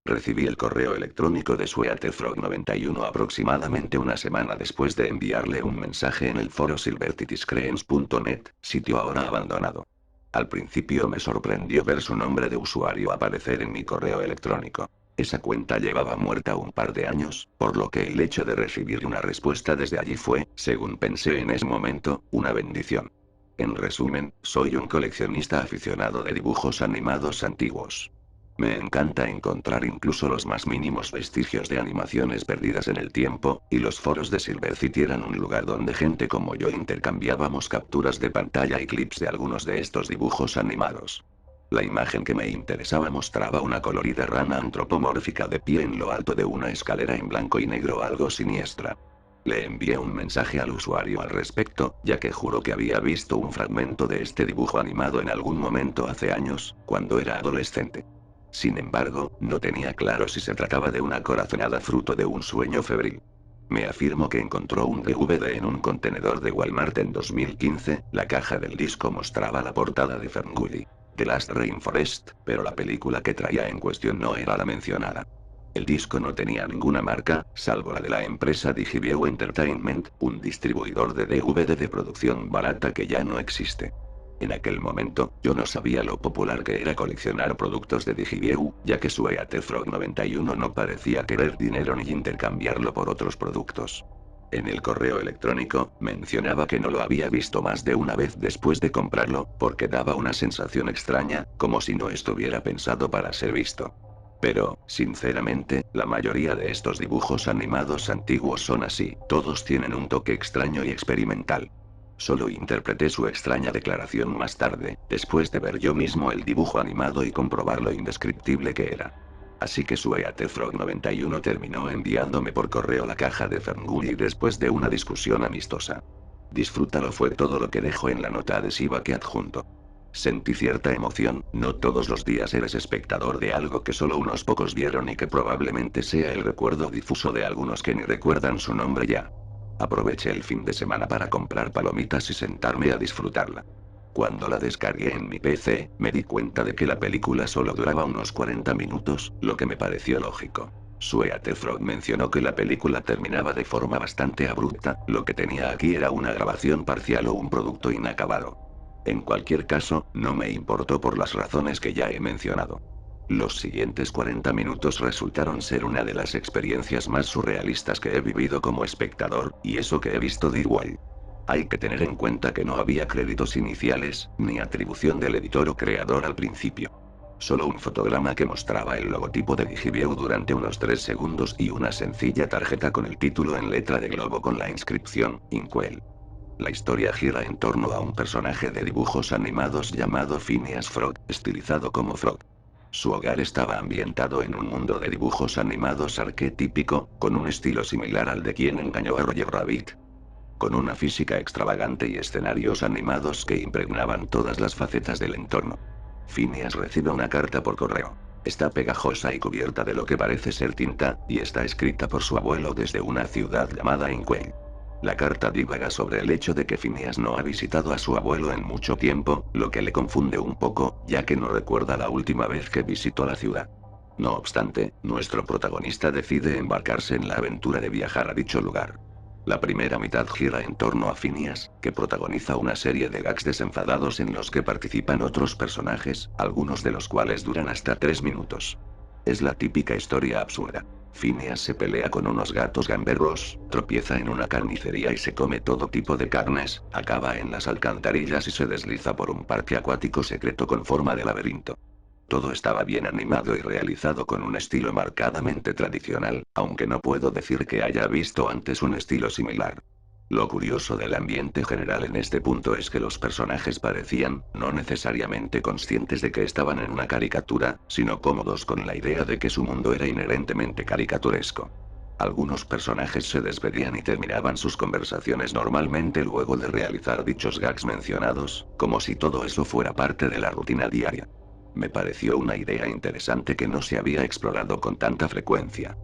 Recibí el correo electrónico de Sweaterfrog91 aproximadamente una semana después de enviarle un mensaje en el foro silvertitiscreens.net, sitio ahora abandonado. Al principio me sorprendió ver su nombre de usuario aparecer en mi correo electrónico. Esa cuenta llevaba muerta un par de años, por lo que el hecho de recibir una respuesta desde allí fue, según pensé en ese momento, una bendición. En resumen, soy un coleccionista aficionado de dibujos animados antiguos. Me encanta encontrar incluso los más mínimos vestigios de animaciones perdidas en el tiempo, y los foros de Silver City eran un lugar donde gente como yo intercambiábamos capturas de pantalla y clips de algunos de estos dibujos animados. La imagen que me interesaba mostraba una colorida rana antropomórfica de pie en lo alto de una escalera en blanco y negro algo siniestra. Le envié un mensaje al usuario al respecto, ya que juro que había visto un fragmento de este dibujo animado en algún momento hace años, cuando era adolescente. Sin embargo, no tenía claro si se trataba de una corazonada fruto de un sueño febril. Me afirmó que encontró un DVD en un contenedor de Walmart en 2015, la caja del disco mostraba la portada de Ferngully, The Last Rainforest, pero la película que traía en cuestión no era la mencionada. El disco no tenía ninguna marca, salvo la de la empresa Digiview Entertainment, un distribuidor de DVD de producción barata que ya no existe. En aquel momento, yo no sabía lo popular que era coleccionar productos de Digiview, ya que su Frog91 no parecía querer dinero ni intercambiarlo por otros productos. En el correo electrónico, mencionaba que no lo había visto más de una vez después de comprarlo, porque daba una sensación extraña, como si no estuviera pensado para ser visto. Pero, sinceramente, la mayoría de estos dibujos animados antiguos son así, todos tienen un toque extraño y experimental. Solo interpreté su extraña declaración más tarde, después de ver yo mismo el dibujo animado y comprobar lo indescriptible que era. Así que su Frog91 terminó enviándome por correo la caja de Ferngully después de una discusión amistosa. Disfrútalo fue todo lo que dejó en la nota adhesiva que adjunto. Sentí cierta emoción, no todos los días eres espectador de algo que solo unos pocos vieron y que probablemente sea el recuerdo difuso de algunos que ni recuerdan su nombre ya. Aproveché el fin de semana para comprar palomitas y sentarme a disfrutarla. Cuando la descargué en mi PC, me di cuenta de que la película solo duraba unos 40 minutos, lo que me pareció lógico. Frog mencionó que la película terminaba de forma bastante abrupta, lo que tenía aquí era una grabación parcial o un producto inacabado. En cualquier caso, no me importó por las razones que ya he mencionado. Los siguientes 40 minutos resultaron ser una de las experiencias más surrealistas que he vivido como espectador, y eso que he visto de igual. Hay que tener en cuenta que no había créditos iniciales, ni atribución del editor o creador al principio. Solo un fotograma que mostraba el logotipo de Digiview durante unos 3 segundos y una sencilla tarjeta con el título en letra de globo con la inscripción, Inkwell. La historia gira en torno a un personaje de dibujos animados llamado Phineas Frog, estilizado como Frog. Su hogar estaba ambientado en un mundo de dibujos animados arquetípico, con un estilo similar al de Quien engañó a Roger Rabbit. Con una física extravagante y escenarios animados que impregnaban todas las facetas del entorno. Phineas recibe una carta por correo. Está pegajosa y cubierta de lo que parece ser tinta, y está escrita por su abuelo desde una ciudad llamada Inkwell. La carta divaga sobre el hecho de que Phineas no ha visitado a su abuelo en mucho tiempo, lo que le confunde un poco, ya que no recuerda la última vez que visitó la ciudad. No obstante, nuestro protagonista decide embarcarse en la aventura de viajar a dicho lugar. La primera mitad gira en torno a Phineas, que protagoniza una serie de gags desenfadados en los que participan otros personajes, algunos de los cuales duran hasta 3 minutos. Es la típica historia absurda. Phineas se pelea con unos gatos gamberros, tropieza en una carnicería y se come todo tipo de carnes, acaba en las alcantarillas y se desliza por un parque acuático secreto con forma de laberinto. Todo estaba bien animado y realizado con un estilo marcadamente tradicional, aunque no puedo decir que haya visto antes un estilo similar. Lo curioso del ambiente general en este punto es que los personajes parecían, no necesariamente conscientes de que estaban en una caricatura, sino cómodos con la idea de que su mundo era inherentemente caricaturesco. Algunos personajes se despedían y terminaban sus conversaciones normalmente luego de realizar dichos gags mencionados, como si todo eso fuera parte de la rutina diaria. Me pareció una idea interesante que no se había explorado con tanta frecuencia.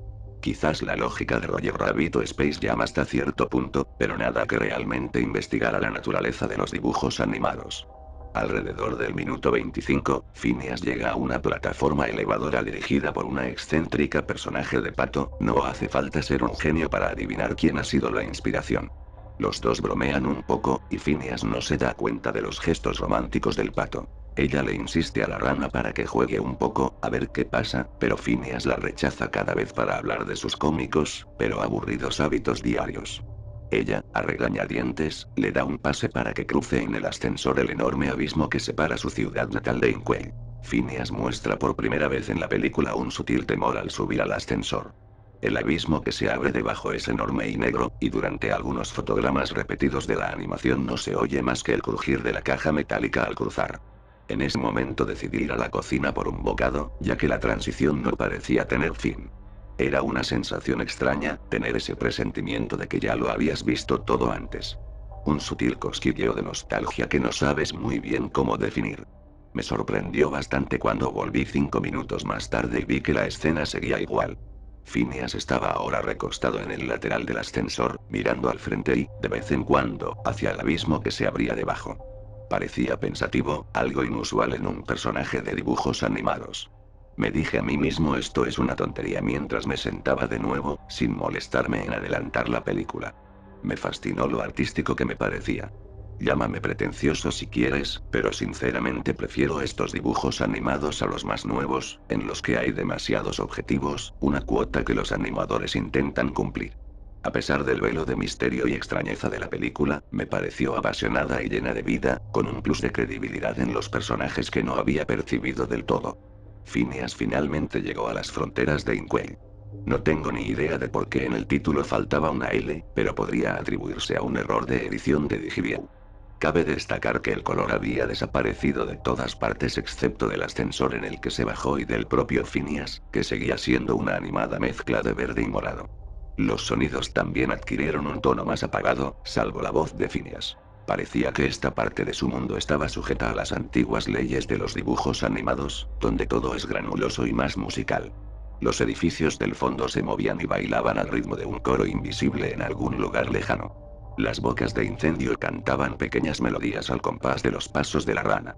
Quizás la lógica de Roger Rabbit o Space Jam hasta cierto punto, pero nada que realmente investigara la naturaleza de los dibujos animados. Alrededor del minuto 25, Phineas llega a una plataforma elevadora dirigida por una excéntrica personaje de pato. No hace falta ser un genio para adivinar quién ha sido la inspiración. Los dos bromean un poco, y Phineas no se da cuenta de los gestos románticos del pato. Ella le insiste a la rana para que juegue un poco, a ver qué pasa, pero Phineas la rechaza cada vez para hablar de sus cómicos, pero aburridos hábitos diarios. Ella, a regañadientes, le da un pase para que cruce en el ascensor el enorme abismo que separa su ciudad natal de Inkwell. Phineas muestra por primera vez en la película un sutil temor al subir al ascensor. El abismo que se abre debajo es enorme y negro, y durante algunos fotogramas repetidos de la animación no se oye más que el crujir de la caja metálica al cruzar. En ese momento decidí ir a la cocina por un bocado, ya que la transición no parecía tener fin. Era una sensación extraña, tener ese presentimiento de que ya lo habías visto todo antes. Un sutil cosquilleo de nostalgia que no sabes muy bien cómo definir. Me sorprendió bastante cuando volví 5 minutos más tarde y vi que la escena seguía igual. Phineas estaba ahora recostado en el lateral del ascensor, mirando al frente y, de vez en cuando, hacia el abismo que se abría debajo. Parecía pensativo, algo inusual en un personaje de dibujos animados. Me dije a mí mismo esto es una tontería mientras me sentaba de nuevo, sin molestarme en adelantar la película. Me fascinó lo artístico que me parecía. Llámame pretencioso si quieres, pero sinceramente prefiero estos dibujos animados a los más nuevos, en los que hay demasiados objetivos, una cuota que los animadores intentan cumplir. A pesar del velo de misterio y extrañeza de la película, me pareció apasionada y llena de vida, con un plus de credibilidad en los personajes que no había percibido del todo. Phineas finalmente llegó a las fronteras de Inkwell. No tengo ni idea de por qué en el título faltaba una L, pero podría atribuirse a un error de edición de Digiview. Cabe destacar que el color había desaparecido de todas partes excepto del ascensor en el que se bajó y del propio Phineas, que seguía siendo una animada mezcla de verde y morado. Los sonidos también adquirieron un tono más apagado, salvo la voz de Phineas. Parecía que esta parte de su mundo estaba sujeta a las antiguas leyes de los dibujos animados, donde todo es granuloso y más musical. Los edificios del fondo se movían y bailaban al ritmo de un coro invisible en algún lugar lejano. Las bocas de incendio cantaban pequeñas melodías al compás de los pasos de la rana.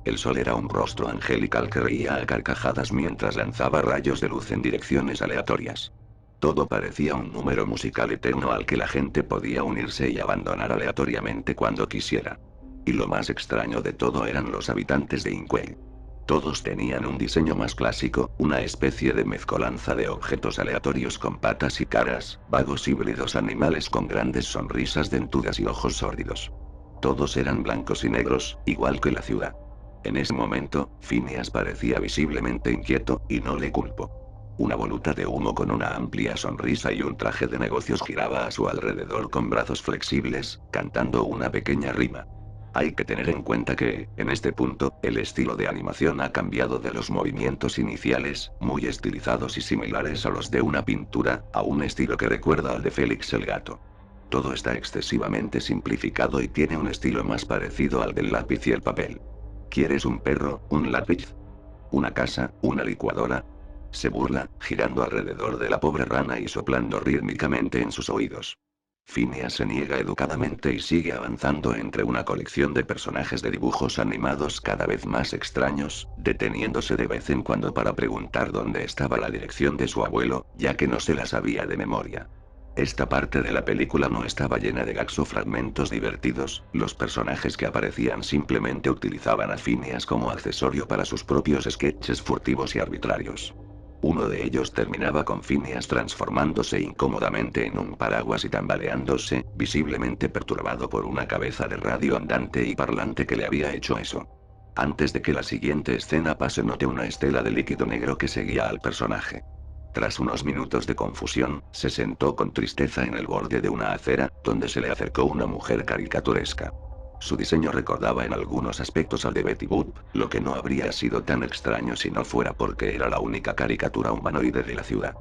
El sol era un rostro angelical que reía a carcajadas mientras lanzaba rayos de luz en direcciones aleatorias. Todo parecía un número musical eterno al que la gente podía unirse y abandonar aleatoriamente cuando quisiera. Y lo más extraño de todo eran los habitantes de Inkwell. Todos tenían un diseño más clásico, una especie de mezcolanza de objetos aleatorios con patas y caras, vagos híbridos animales con grandes sonrisas dentudas y ojos sórdidos. Todos eran blancos y negros, igual que la ciudad. En ese momento, Phineas parecía visiblemente inquieto, y no le culpo. Una voluta de humo con una amplia sonrisa y un traje de negocios giraba a su alrededor con brazos flexibles, cantando una pequeña rima. Hay que tener en cuenta que, en este punto, el estilo de animación ha cambiado de los movimientos iniciales, muy estilizados y similares a los de una pintura, a un estilo que recuerda al de Félix el gato. Todo está excesivamente simplificado y tiene un estilo más parecido al del lápiz y el papel. ¿Quieres un perro, un lápiz? ¿Una casa, una licuadora? Se burla, girando alrededor de la pobre rana y soplando rítmicamente en sus oídos. Phineas se niega educadamente y sigue avanzando entre una colección de personajes de dibujos animados cada vez más extraños, deteniéndose de vez en cuando para preguntar dónde estaba la dirección de su abuelo, ya que no se la sabía de memoria. Esta parte de la película no estaba llena de gags o fragmentos divertidos, los personajes que aparecían simplemente utilizaban a Phineas como accesorio para sus propios sketches furtivos y arbitrarios. Uno de ellos terminaba con Phineas transformándose incómodamente en un paraguas y tambaleándose, visiblemente perturbado por una cabeza de radio andante y parlante que le había hecho eso. Antes de que la siguiente escena pase noté una estela de líquido negro que seguía al personaje. Tras unos minutos de confusión, se sentó con tristeza en el borde de una acera, donde se le acercó una mujer caricaturesca. Su diseño recordaba en algunos aspectos al de Betty Boop, lo que no habría sido tan extraño si no fuera porque era la única caricatura humanoide de la ciudad.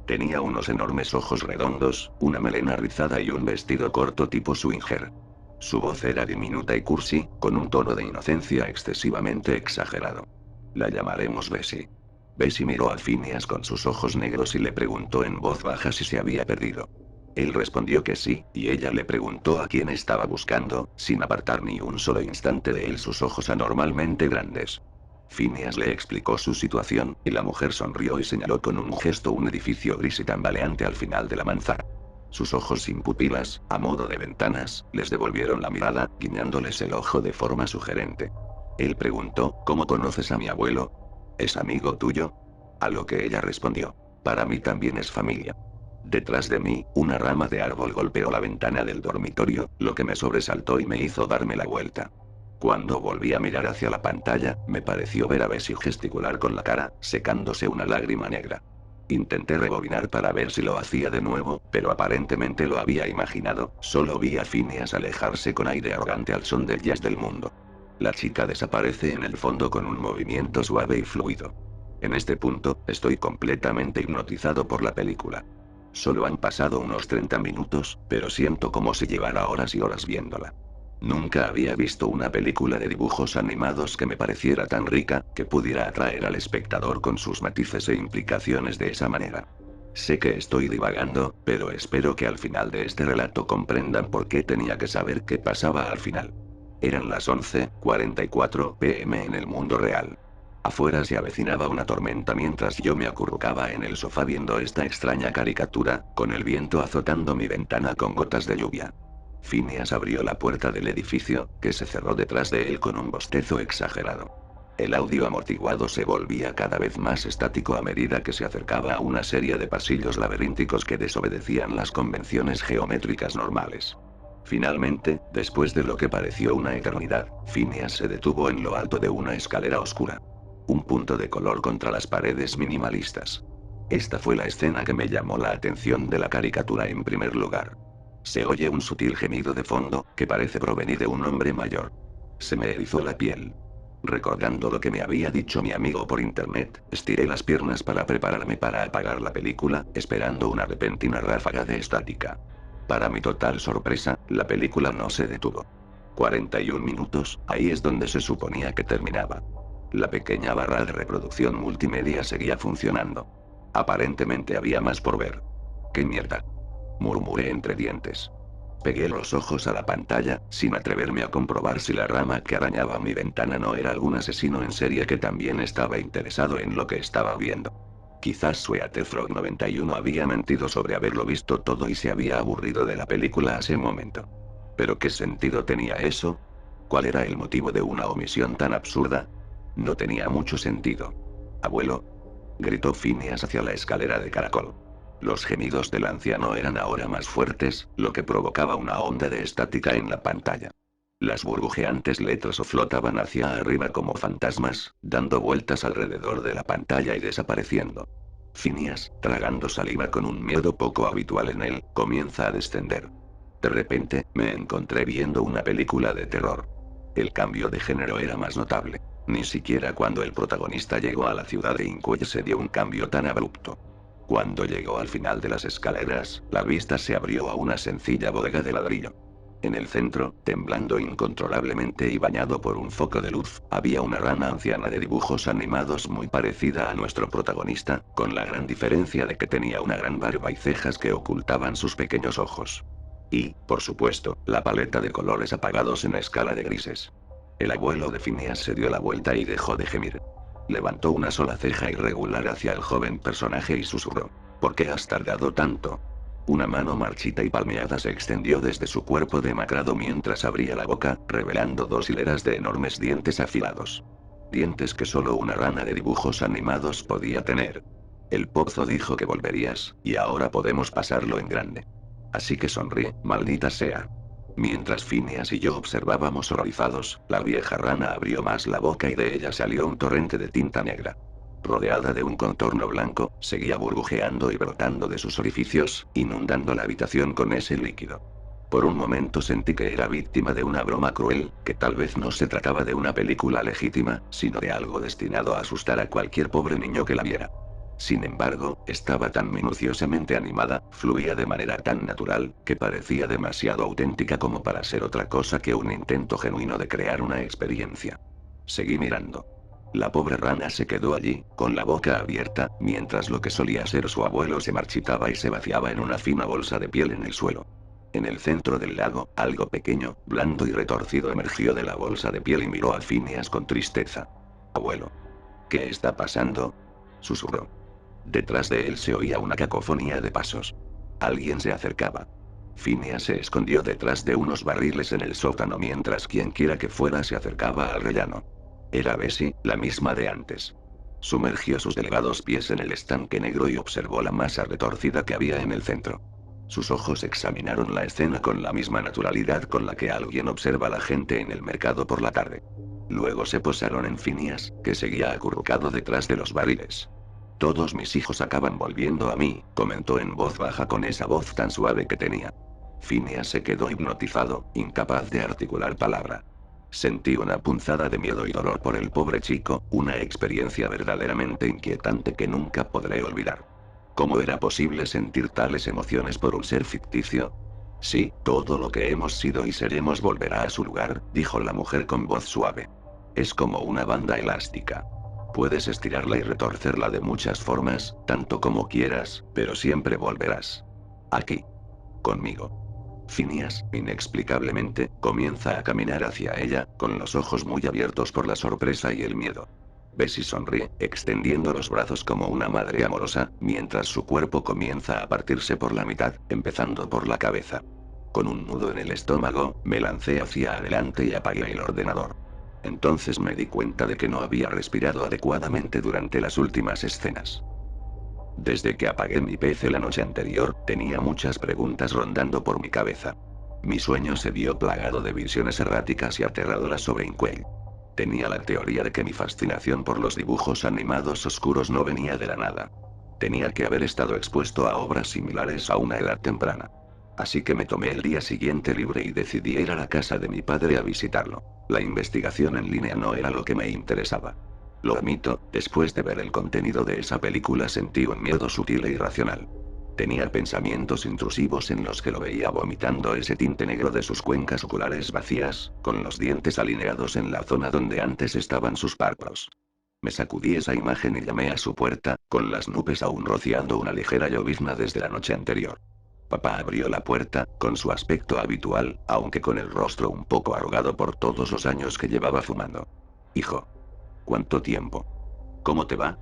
Tenía unos enormes ojos redondos, una melena rizada y un vestido corto tipo swinger. Su voz era diminuta y cursi, con un tono de inocencia excesivamente exagerado. La llamaremos Bessie. Bessie miró a Phineas con sus ojos negros y le preguntó en voz baja si se había perdido. Él respondió que sí, y ella le preguntó a quién estaba buscando, sin apartar ni un solo instante de él sus ojos anormalmente grandes. Phineas le explicó su situación, y la mujer sonrió y señaló con un gesto un edificio gris y tambaleante al final de la manzana. Sus ojos sin pupilas, a modo de ventanas, les devolvieron la mirada, guiñándoles el ojo de forma sugerente. Él preguntó, ¿cómo conoces a mi abuelo? ¿Es amigo tuyo? A lo que ella respondió, para mí también es familia. Detrás de mí, una rama de árbol golpeó la ventana del dormitorio, lo que me sobresaltó y me hizo darme la vuelta. Cuando volví a mirar hacia la pantalla, me pareció ver a Bessie gesticular con la cara, secándose una lágrima negra. Intenté rebobinar para ver si lo hacía de nuevo, pero aparentemente lo había imaginado, solo vi a Phineas alejarse con aire arrogante al son del jazz del mundo. La chica desaparece en el fondo con un movimiento suave y fluido. En este punto, estoy completamente hipnotizado por la película. Solo han pasado unos 30 minutos, pero siento como si llevara horas y horas viéndola. Nunca había visto una película de dibujos animados que me pareciera tan rica, que pudiera atraer al espectador con sus matices e implicaciones de esa manera. Sé que estoy divagando, pero espero que al final de este relato comprendan por qué tenía que saber qué pasaba al final. Eran las 11:44 p.m. en el mundo real. Afuera se avecinaba una tormenta mientras yo me acurrucaba en el sofá viendo esta extraña caricatura, con el viento azotando mi ventana con gotas de lluvia. Phineas abrió la puerta del edificio, que se cerró detrás de él con un bostezo exagerado. El audio amortiguado se volvía cada vez más estático a medida que se acercaba a una serie de pasillos laberínticos que desobedecían las convenciones geométricas normales. Finalmente, después de lo que pareció una eternidad, Phineas se detuvo en lo alto de una escalera oscura. Un punto de color contra las paredes minimalistas. Esta fue la escena que me llamó la atención de la caricatura en primer lugar. Se oye un sutil gemido de fondo, que parece provenir de un hombre mayor. Se me erizó la piel. Recordando lo que me había dicho mi amigo por internet, estiré las piernas para prepararme para apagar la película, esperando una repentina ráfaga de estática. Para mi total sorpresa, la película no se detuvo. 41 minutos, ahí es donde se suponía que terminaba. La pequeña barra de reproducción multimedia seguía funcionando. Aparentemente había más por ver. ¡Qué mierda!, murmuré entre dientes. Pegué los ojos a la pantalla, sin atreverme a comprobar si la rama que arañaba mi ventana no era algún asesino en serie que también estaba interesado en lo que estaba viendo. Quizás Sweaterfrog 91 había mentido sobre haberlo visto todo y se había aburrido de la película a ese momento. ¿Pero qué sentido tenía eso? ¿Cuál era el motivo de una omisión tan absurda? No tenía mucho sentido. Abuelo, gritó Phineas hacia la escalera de caracol. Los gemidos del anciano eran ahora más fuertes, lo que provocaba una onda de estática en la pantalla. Las burbujeantes letras flotaban hacia arriba como fantasmas, dando vueltas alrededor de la pantalla y desapareciendo. Phineas, tragando saliva con un miedo poco habitual en él, comienza a descender. De repente, me encontré viendo una película de terror. El cambio de género era más notable. Ni siquiera cuando el protagonista llegó a la ciudad de Inkwell se dio un cambio tan abrupto. Cuando llegó al final de las escaleras, la vista se abrió a una sencilla bodega de ladrillo. En el centro, temblando incontrolablemente y bañado por un foco de luz, había una rana anciana de dibujos animados muy parecida a nuestro protagonista, con la gran diferencia de que tenía una gran barba y cejas que ocultaban sus pequeños ojos. Y, por supuesto, la paleta de colores apagados en escala de grises. El abuelo de Phineas se dio la vuelta y dejó de gemir. Levantó una sola ceja irregular hacia el joven personaje y susurró. ¿Por qué has tardado tanto? Una mano marchita y palmeada se extendió desde su cuerpo demacrado mientras abría la boca, revelando dos hileras de enormes dientes afilados. Dientes que solo una rana de dibujos animados podía tener. El pozo dijo que volverías, y ahora podemos pasarlo en grande. Así que sonríe, maldita sea. Mientras Phineas y yo observábamos horrorizados, la vieja rana abrió más la boca y de ella salió un torrente de tinta negra. Rodeada de un contorno blanco, seguía burbujeando y brotando de sus orificios, inundando la habitación con ese líquido. Por un momento sentí que era víctima de una broma cruel, que tal vez no se trataba de una película legítima, sino de algo destinado a asustar a cualquier pobre niño que la viera. Sin embargo, estaba tan minuciosamente animada, fluía de manera tan natural, que parecía demasiado auténtica como para ser otra cosa que un intento genuino de crear una experiencia. Seguí mirando. La pobre rana se quedó allí, con la boca abierta, mientras lo que solía ser su abuelo se marchitaba y se vaciaba en una fina bolsa de piel en el suelo. En el centro del lago, algo pequeño, blando y retorcido emergió de la bolsa de piel y miró a Phineas con tristeza. Abuelo. ¿Qué está pasando? Susurró. Detrás de él se oía una cacofonía de pasos. Alguien se acercaba. Phineas se escondió detrás de unos barriles en el sótano mientras quienquiera que fuera se acercaba al rellano. Era Bessie, la misma de antes. Sumergió sus delgados pies en el estanque negro y observó la masa retorcida que había en el centro. Sus ojos examinaron la escena con la misma naturalidad con la que alguien observa a la gente en el mercado por la tarde. Luego se posaron en Phineas, que seguía acurrucado detrás de los barriles. Todos mis hijos acaban volviendo a mí, comentó en voz baja con esa voz tan suave que tenía. Phineas se quedó hipnotizado, incapaz de articular palabra. Sentí una punzada de miedo y dolor por el pobre chico, una experiencia verdaderamente inquietante que nunca podré olvidar. ¿Cómo era posible sentir tales emociones por un ser ficticio? Sí, todo lo que hemos sido y seremos volverá a su lugar, dijo la mujer con voz suave. Es como una banda elástica. Puedes estirarla y retorcerla de muchas formas, tanto como quieras, pero siempre volverás. Aquí. Conmigo. Phineas, inexplicablemente, comienza a caminar hacia ella, con los ojos muy abiertos por la sorpresa y el miedo. Bessie sonríe, extendiendo los brazos como una madre amorosa, mientras su cuerpo comienza a partirse por la mitad, empezando por la cabeza. Con un nudo en el estómago, me lancé hacia adelante y apagué el ordenador. Entonces me di cuenta de que no había respirado adecuadamente durante las últimas escenas. Desde que apagué mi PC la noche anterior, tenía muchas preguntas rondando por mi cabeza. Mi sueño se vio plagado de visiones erráticas y aterradoras sobre Inkwell. Tenía la teoría de que mi fascinación por los dibujos animados oscuros no venía de la nada. Tenía que haber estado expuesto a obras similares a una edad temprana. Así que me tomé el día siguiente libre y decidí ir a la casa de mi padre a visitarlo. La investigación en línea no era lo que me interesaba. Lo admito, después de ver el contenido de esa película sentí un miedo sutil e irracional. Tenía pensamientos intrusivos en los que lo veía vomitando ese tinte negro de sus cuencas oculares vacías, con los dientes alineados en la zona donde antes estaban sus párpados. Me sacudí esa imagen y llamé a su puerta, con las nubes aún rociando una ligera llovizna desde la noche anterior. Papá abrió la puerta, con su aspecto habitual, aunque con el rostro un poco arrugado por todos los años que llevaba fumando. Hijo. ¿Cuánto tiempo? ¿Cómo te va?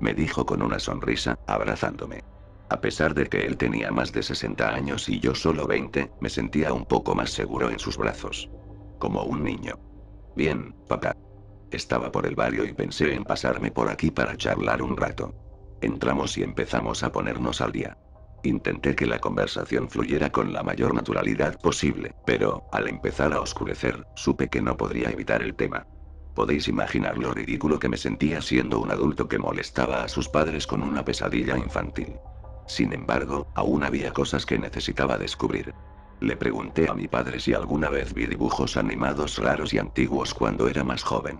Me dijo con una sonrisa, abrazándome. A pesar de que él tenía más de 60 años y yo solo 20, me sentía un poco más seguro en sus brazos. Como un niño. Bien, papá. Estaba por el barrio y pensé en pasarme por aquí para charlar un rato. Entramos y empezamos a ponernos al día. Intenté que la conversación fluyera con la mayor naturalidad posible, pero, al empezar a oscurecer, supe que no podría evitar el tema. Podéis imaginar lo ridículo que me sentía siendo un adulto que molestaba a sus padres con una pesadilla infantil. Sin embargo, aún había cosas que necesitaba descubrir. Le pregunté a mi padre si alguna vez vi dibujos animados raros y antiguos cuando era más joven.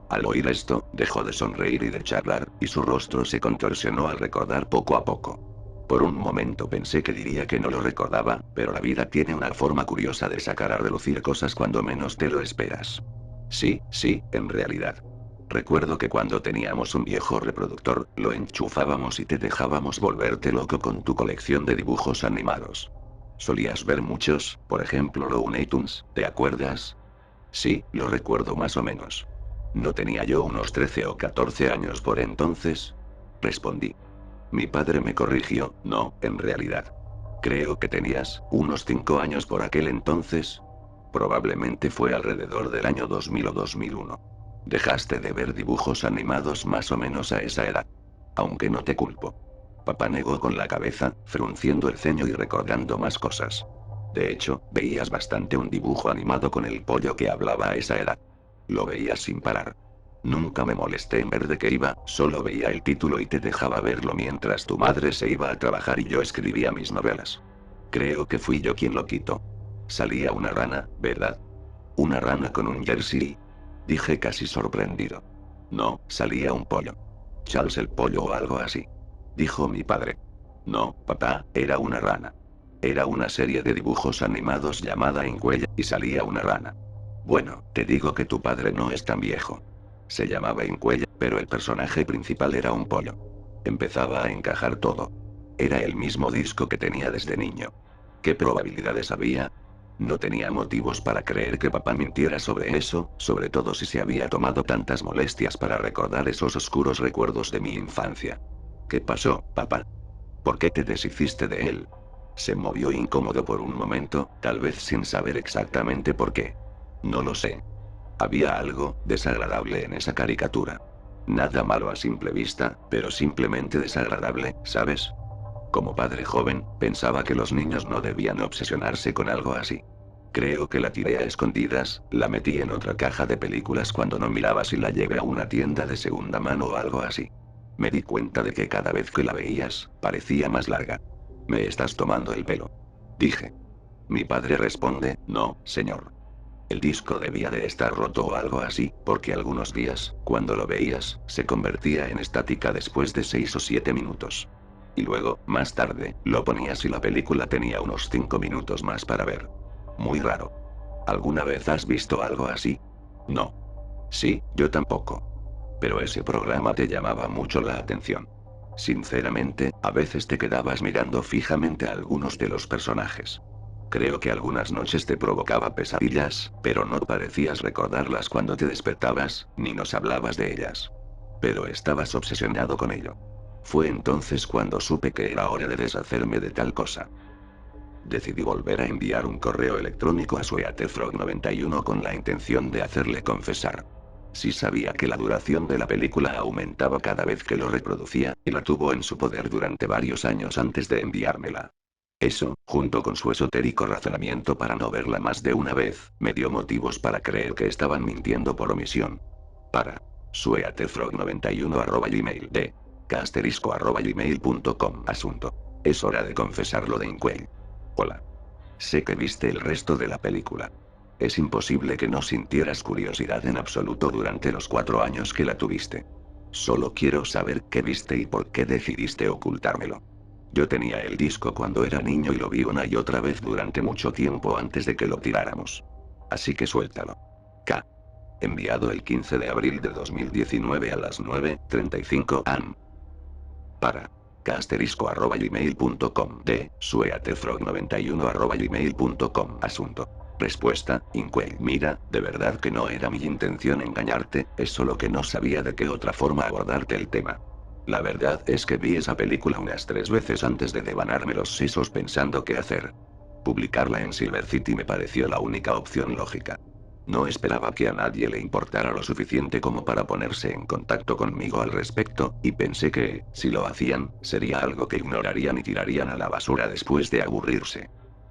Al oír esto, dejó de sonreír y de charlar, y su rostro se contorsionó al recordar poco a poco. Por un momento pensé que diría que no lo recordaba, pero la vida tiene una forma curiosa de sacar a relucir cosas cuando menos te lo esperas. Sí, sí, en realidad. Recuerdo que cuando teníamos un viejo reproductor, lo enchufábamos y te dejábamos volverte loco con tu colección de dibujos animados. Solías ver muchos, por ejemplo Looney Tunes, ¿te acuerdas? Sí, lo recuerdo más o menos. ¿No tenía yo unos 13 o 14 años por entonces? Respondí. Mi padre me corrigió, no, en realidad. Creo que tenías unos 5 años por aquel entonces. Probablemente fue alrededor del año 2000 o 2001. Dejaste de ver dibujos animados más o menos a esa edad. Aunque no te culpo. Papá negó con la cabeza, frunciendo el ceño y recordando más cosas. De hecho, veías bastante un dibujo animado con el pollo que hablaba a esa edad. Lo veías sin parar. Nunca me molesté en ver de qué iba, solo veía el título y te dejaba verlo mientras tu madre se iba a trabajar y yo escribía mis novelas. Creo que fui yo quien lo quitó. Salía una rana, ¿verdad? Una rana con un jersey. Dije casi sorprendido. No, salía un pollo. Charles el pollo o algo así. Dijo mi padre. No, papá, era una rana. Era una serie de dibujos animados llamada Inkwell, y salía una rana. Bueno, te digo que tu padre no es tan viejo. Se llamaba Incuella, pero el personaje principal era un pollo. Empezaba a encajar todo. Era el mismo disco que tenía desde niño. ¿Qué probabilidades había? No tenía motivos para creer que papá mintiera sobre eso, sobre todo si se había tomado tantas molestias para recordar esos oscuros recuerdos de mi infancia. ¿Qué pasó, papá? ¿Por qué te deshiciste de él? Se movió incómodo por un momento, tal vez sin saber exactamente por qué. No lo sé. Había algo desagradable en esa caricatura. Nada malo a simple vista, pero simplemente desagradable, ¿sabes? Como padre joven, pensaba que los niños no debían obsesionarse con algo así. Creo que la tiré a escondidas, la metí en otra caja de películas cuando no miraba si la llevé a una tienda de segunda mano o algo así. Me di cuenta de que cada vez que la veías, parecía más larga. Me estás tomando el pelo. Dije. Mi padre responde, no, señor. El disco debía de estar roto o algo así, porque algunos días, cuando lo veías, se convertía en estática después de 6 o 7 minutos. Y luego, más tarde, lo ponías y la película tenía unos 5 minutos más para ver. Muy raro. ¿Alguna vez has visto algo así? No. Sí, yo tampoco. Pero ese programa te llamaba mucho la atención. Sinceramente, a veces te quedabas mirando fijamente a algunos de los personajes. Creo que algunas noches te provocaba pesadillas, pero no parecías recordarlas cuando te despertabas, ni nos hablabas de ellas. Pero estabas obsesionado con ello. Fue entonces cuando supe que era hora de deshacerme de tal cosa. Decidí volver a enviar un correo electrónico a Sweaterfrog91 con la intención de hacerle confesar. Sí sabía que la duración de la película aumentaba cada vez que lo reproducía, y la tuvo en su poder durante varios años antes de enviármela. Eso, junto con su esotérico razonamiento para no verla más de una vez, me dio motivos para creer que estaban mintiendo por omisión. Para Sweaterfrog91 @gmail @gmail.com Asunto. Es hora de confesar lo de Inkwell. Hola. Sé que viste el resto de la película. Es imposible que no sintieras curiosidad en absoluto durante los 4 años que la tuviste. Solo quiero saber qué viste y por qué decidiste ocultármelo. Yo tenía el disco cuando era niño y lo vi una y otra vez durante mucho tiempo antes de que lo tiráramos. Así que suéltalo. K. Enviado el 15 de abril de 2019 a las 9:35 am. Para @gmail.com de sueatefrog91 Asunto. Respuesta, Inkwell. Mira, de verdad que no era mi intención engañarte, es solo que no sabía de qué otra forma abordarte el tema. La verdad es que vi esa película unas 3 veces antes de devanarme los sesos pensando qué hacer. Publicarla en Silver City me pareció la única opción lógica. No esperaba que a nadie le importara lo suficiente como para ponerse en contacto conmigo al respecto, y pensé que, si lo hacían, sería algo que ignorarían y tirarían a la basura después de aburrirse.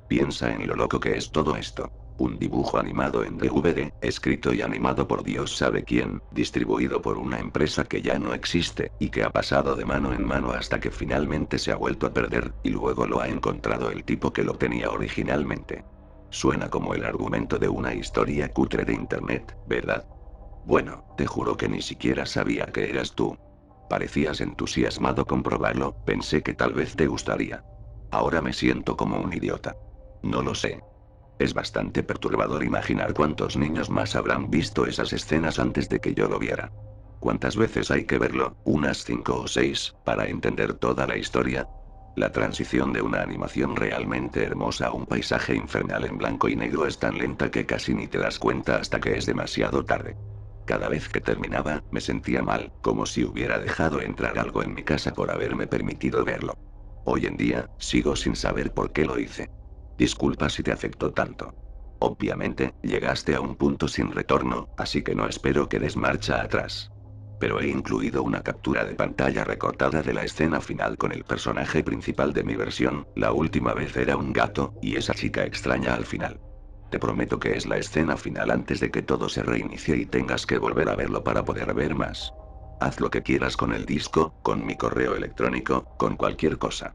Piensa en lo loco que es todo esto. Un dibujo animado en DVD, escrito y animado por Dios sabe quién, distribuido por una empresa que ya no existe, y que ha pasado de mano en mano hasta que finalmente se ha vuelto a perder, y luego lo ha encontrado el tipo que lo tenía originalmente. Suena como el argumento de una historia cutre de internet, ¿verdad? Bueno, te juro que ni siquiera sabía que eras tú. Parecías entusiasmado con probarlo, pensé que tal vez te gustaría. Ahora me siento como un idiota. No lo sé. Es bastante perturbador imaginar cuántos niños más habrán visto esas escenas antes de que yo lo viera. ¿Cuántas veces hay que verlo? ¿Unas 5 o 6, para entender toda la historia? La transición de una animación realmente hermosa a un paisaje infernal en blanco y negro es tan lenta que casi ni te das cuenta hasta que es demasiado tarde. Cada vez que terminaba, me sentía mal, como si hubiera dejado entrar algo en mi casa por haberme permitido verlo. Hoy en día, sigo sin saber por qué lo hice. Disculpa si te afectó tanto. Obviamente, llegaste a un punto sin retorno, así que no espero que des marcha atrás. Pero he incluido una captura de pantalla recortada de la escena final con el personaje principal de mi versión, la última vez era un gato, y esa chica extraña al final. Te prometo que es la escena final antes de que todo se reinicie y tengas que volver a verlo para poder ver más. Haz lo que quieras con el disco, con mi correo electrónico, con cualquier cosa.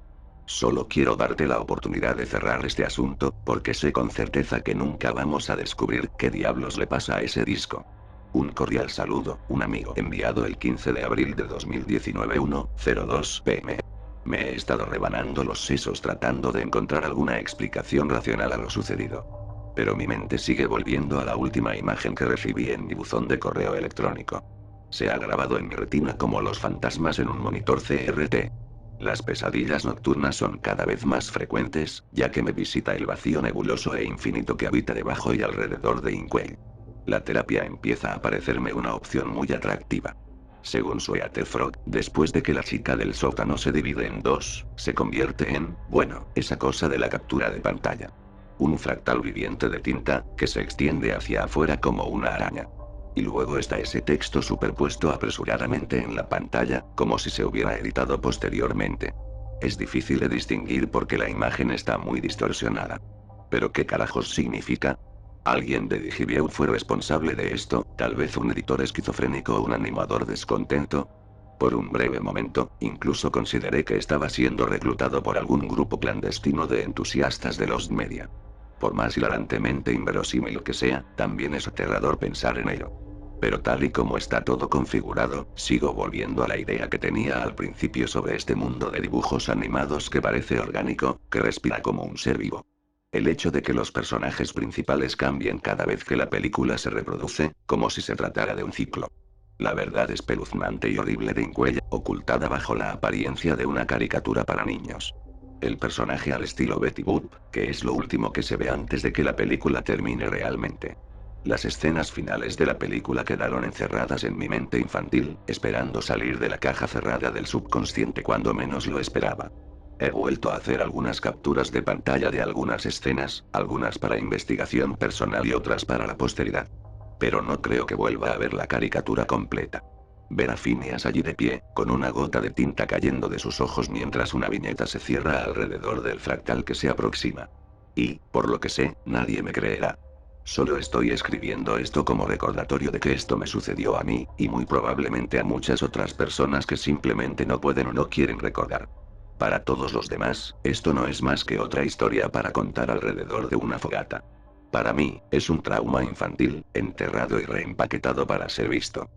Solo quiero darte la oportunidad de cerrar este asunto, porque sé con certeza que nunca vamos a descubrir qué diablos le pasa a ese disco. Un cordial saludo, un amigo. Enviado el 15 de abril de 2019 1:02 pm. Me he estado rebanando los sesos tratando de encontrar alguna explicación racional a lo sucedido. Pero mi mente sigue volviendo a la última imagen que recibí en mi buzón de correo electrónico. Se ha grabado en mi retina como los fantasmas en un monitor CRT. Las pesadillas nocturnas son cada vez más frecuentes, ya que me visita el vacío nebuloso e infinito que habita debajo y alrededor de Inkwell. La terapia empieza a parecerme una opción muy atractiva. Según Frog, después de que la chica del sótano se divide en dos, se convierte en, bueno, esa cosa de la captura de pantalla. Un fractal viviente de tinta, que se extiende hacia afuera como una araña. Y luego está ese texto superpuesto apresuradamente en la pantalla, como si se hubiera editado posteriormente. Es difícil de distinguir porque la imagen está muy distorsionada. ¿Pero qué carajos significa? Alguien de Digivieu fue responsable de esto, tal vez un editor esquizofrénico o un animador descontento. Por un breve momento, incluso consideré que estaba siendo reclutado por algún grupo clandestino de entusiastas de los media. Por más hilarantemente inverosímil que sea, también es aterrador pensar en ello. Pero tal y como está todo configurado, sigo volviendo a la idea que tenía al principio sobre este mundo de dibujos animados que parece orgánico, que respira como un ser vivo. El hecho de que los personajes principales cambien cada vez que la película se reproduce, como si se tratara de un ciclo. La verdad espeluznante y horrible de Inkwell, ocultada bajo la apariencia de una caricatura para niños. El personaje al estilo Betty Boop, que es lo último que se ve antes de que la película termine realmente. Las escenas finales de la película quedaron encerradas en mi mente infantil, esperando salir de la caja cerrada del subconsciente cuando menos lo esperaba. He vuelto a hacer algunas capturas de pantalla de algunas escenas, algunas para investigación personal y otras para la posteridad. Pero no creo que vuelva a ver la caricatura completa. Ver a Phineas allí de pie, con una gota de tinta cayendo de sus ojos mientras una viñeta se cierra alrededor del fractal que se aproxima. Y, por lo que sé, nadie me creerá. Solo estoy escribiendo esto como recordatorio de que esto me sucedió a mí, y muy probablemente a muchas otras personas que simplemente no pueden o no quieren recordar. Para todos los demás, esto no es más que otra historia para contar alrededor de una fogata. Para mí, es un trauma infantil, enterrado y reempaquetado para ser visto.